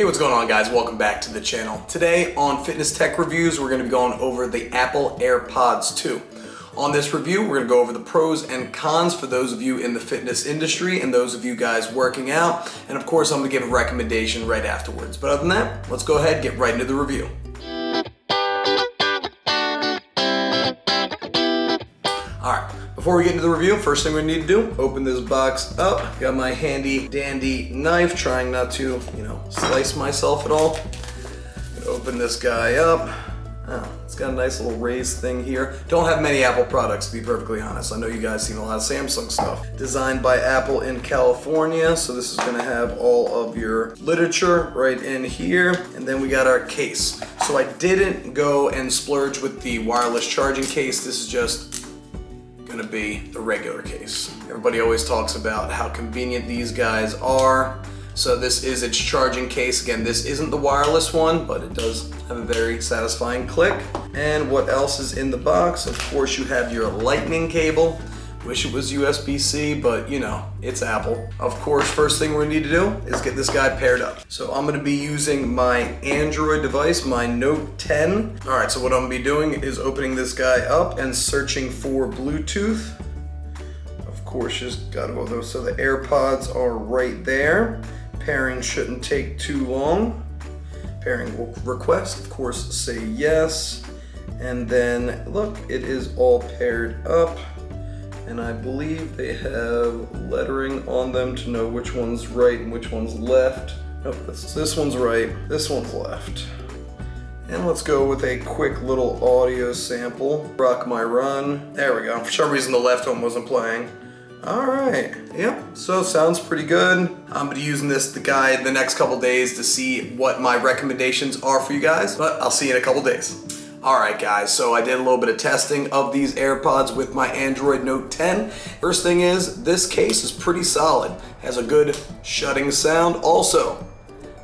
Hey, what's going on, guys? Welcome back to the channel. Today on Fitness Tech Reviews, we're going to be going over the Apple AirPods 2. On this review, we're going to go over the pros and cons for those of you in the fitness industry and those of you guys working out. And of course, I'm going to give a recommendation right afterwards. But other than that, let's go ahead and get right into the review. Alright, before we get into the review, first thing we need to do, open this box up. Got my handy dandy knife, trying not to, slice myself at all. Open this guy up. Oh, it's got a nice little raised thing here. Don't have many Apple products, to be perfectly honest. I know you guys seen a lot of Samsung stuff. Designed by Apple in California, so this is gonna have all of your literature right in here. And then we got our case. So I didn't go and splurge with the wireless charging case. This is just gonna be the regular case. Everybody always talks about how convenient these guys are. So this is its charging case. Again, this isn't the wireless one, but it does have a very satisfying click. And what else is in the box? Of course, you have your lightning cable. Wish it was USB-C, but it's Apple. Of course, first thing we need to do is get this guy paired up. So I'm gonna be using my Android device, my Note 10. All right, so what I'm gonna be doing is opening this guy up and searching for Bluetooth. Of course, just gotta go those. So the AirPods are right there. Pairing shouldn't take too long. Pairing request, of course, say yes. And then look, it is all paired up. And I believe they have lettering on them to know which one's right and which one's left. Nope, this one's right, this one's left. And let's go with a quick little audio sample. Rock my run. There we go. For some reason the left one wasn't playing. All right, yep, so sounds pretty good. I'm gonna be using the next couple days to see what my recommendations are for you guys, but I'll see you in a couple days. Alright guys, so I did a little bit of testing of these AirPods with my Android Note 10. First thing is, this case is pretty solid. Has a good shutting sound. Also,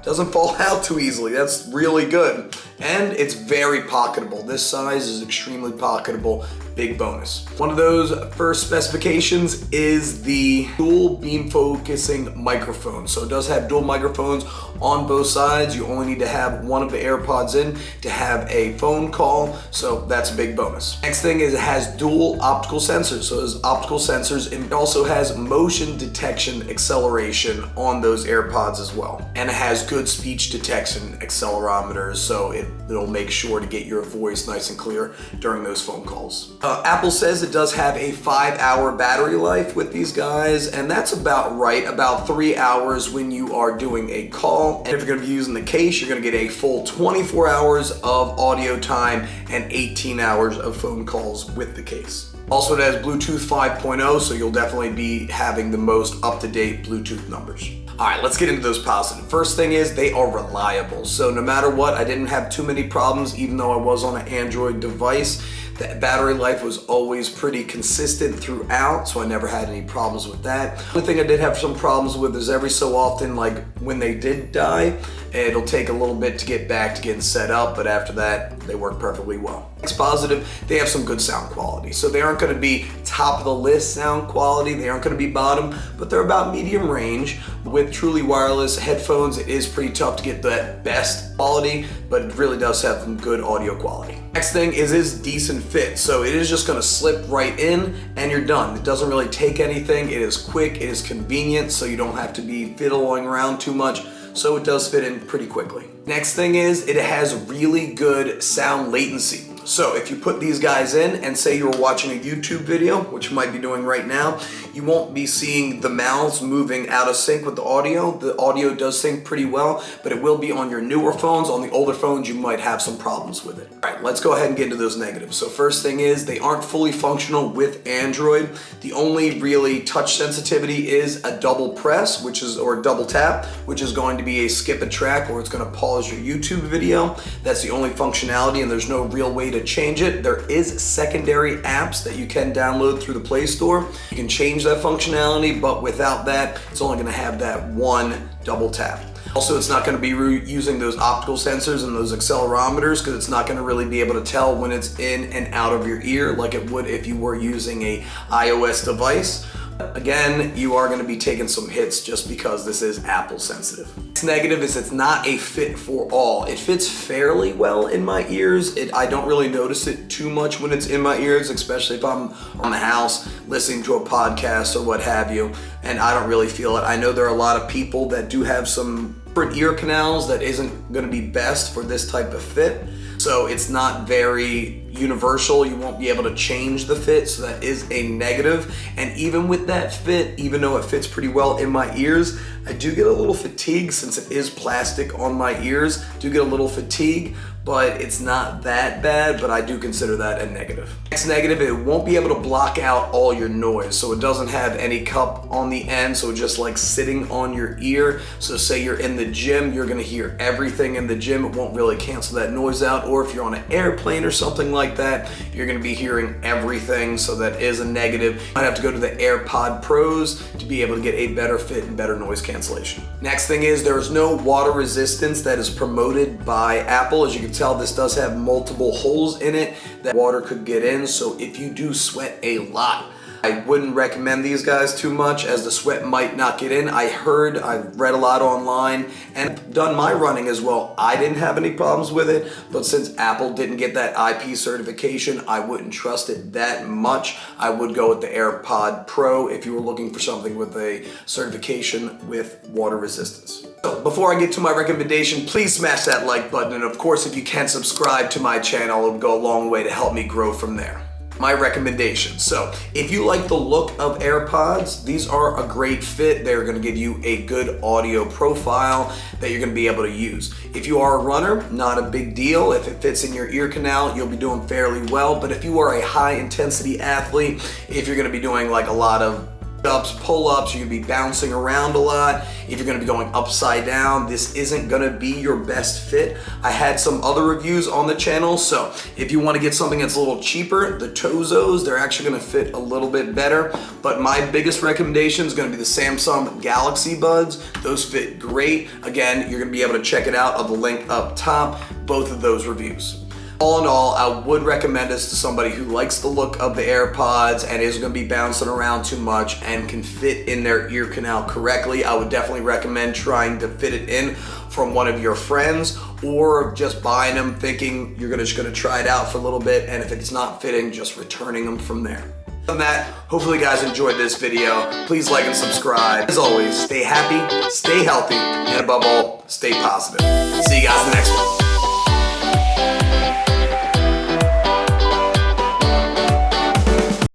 doesn't fall out too easily. That's really good. And it's very pocketable. This size is extremely pocketable. Big bonus. One of those first specifications is the dual beam focusing microphone. So it does have dual microphones on both sides. You only need to have one of the AirPods in to have a phone call. So that's a big bonus. Next thing is it has dual optical sensors. So there's optical sensors, and it also has motion detection acceleration on those AirPods as well. And it has good speech detection accelerometers. So it'll make sure to get your voice nice and clear during those phone calls. Apple says it does have a 5-hour battery life with these guys, and that's about right, about 3 hours when you are doing a call. And if you're gonna be using the case, you're gonna get a full 24 hours of audio time and 18 hours of phone calls with the case. Also, it has Bluetooth 5.0, so you'll definitely be having the most up-to-date Bluetooth numbers. All right, let's get into those positive. First thing is they are reliable. So no matter what, I didn't have too many problems, even though I was on an Android device. The battery life was always pretty consistent throughout, so I never had any problems with that. The only thing I did have some problems with is every so often, like when they did die, it'll take a little bit to get back to getting set up, but after that, they work perfectly well. Next positive, they have some good sound quality. So they aren't gonna be top of the list sound quality, they aren't gonna be bottom, but they're about medium range. With truly wireless headphones, it is pretty tough to get that best quality, but it really does have some good audio quality. Next thing is decent fit. So it is just gonna slip right in and you're done. It doesn't really take anything. It is quick, it is convenient, so you don't have to be fiddling around too much. So it does fit in pretty quickly. Next thing is it has really good sound latency. So if you put these guys in and say you were watching a YouTube video, which you might be doing right now, you won't be seeing the mouths moving out of sync with the audio. The audio does sync pretty well, but it will be on your newer phones. On the older phones, you might have some problems with it. All right, let's go ahead and get into those negatives. So first thing is they aren't fully functional with Android. The only really touch sensitivity is a double press, or double tap, which is going to be a skip a track, or it's gonna pause your YouTube video. That's the only functionality, and there's no real way to change it. There is secondary apps that you can download through the Play Store. You can change that functionality, but without that, it's only gonna have that one double tap. Also, it's not going to be using those optical sensors and those accelerometers because it's not going to really be able to tell when it's in and out of your ear like it would if you were using a iOS device. Again, you are going to be taking some hits just because this is Apple sensitive. Its negative is it's not a fit for all. It fits fairly well in my ears. I don't really notice it too much when it's in my ears, especially if I'm on the house listening to a podcast or what have you, and I don't really feel it. I know there are a lot of people that do have some different ear canals that isn't going to be best for this type of fit. So it's not very universal. You won't be able to change the fit, so that is a negative. And even with that fit, even though it fits pretty well in my ears, I do get a little fatigue since it is plastic on my ears. I do get a little fatigue, but it's not that bad, but I do consider that a negative. Next negative, it won't be able to block out all your noise. So it doesn't have any cup on the end, so just like sitting on your ear. So say you're in the gym, you're gonna hear everything in the gym. It won't really cancel that noise out. Or if you're on an airplane or something like that, you're gonna be hearing everything, so that is a negative. You might have to go to the AirPod Pros to be able to get a better fit and better noise cancellation. Next thing is there is no water resistance that is promoted by Apple. As you can tell, this does have multiple holes in it that water could get in, so if you do sweat a lot, I wouldn't recommend these guys too much, as the sweat might not get in. I've read a lot online and done my running as well. I didn't have any problems with it, but since Apple didn't get that IP certification, I wouldn't trust it that much. I would go with the AirPod Pro if you were looking for something with a certification with water resistance. So before I get to my recommendation, please smash that like button, and of course if you can subscribe to my channel, it would go a long way to help me grow from there. My recommendations. So if you like the look of AirPods, these are a great fit. They're going to give you a good audio profile that you're going to be able to use. If you are a runner, not a big deal. If it fits in your ear canal, you'll be doing fairly well. But if you are a high intensity athlete, if you're going to be doing like a lot of ups, pull-ups, you're gonna be bouncing around a lot. If you're gonna be going upside down, this isn't gonna be your best fit. I had some other reviews on the channel, so if you wanna get something that's a little cheaper, the Tozos, they're actually gonna fit a little bit better. But my biggest recommendation is gonna be the Samsung Galaxy Buds. Those fit great. Again, you're gonna be able to check it out on the link up top, both of those reviews. All in all, I would recommend this to somebody who likes the look of the AirPods and isn't going to be bouncing around too much and can fit in their ear canal correctly. I would definitely recommend trying to fit it in from one of your friends, or just buying them thinking you're just going to try it out for a little bit, and if it's not fitting, just returning them from there. Other than that, hopefully you guys enjoyed this video. Please like and subscribe. As always, stay happy, stay healthy, and above all, stay positive. See you guys in the next one.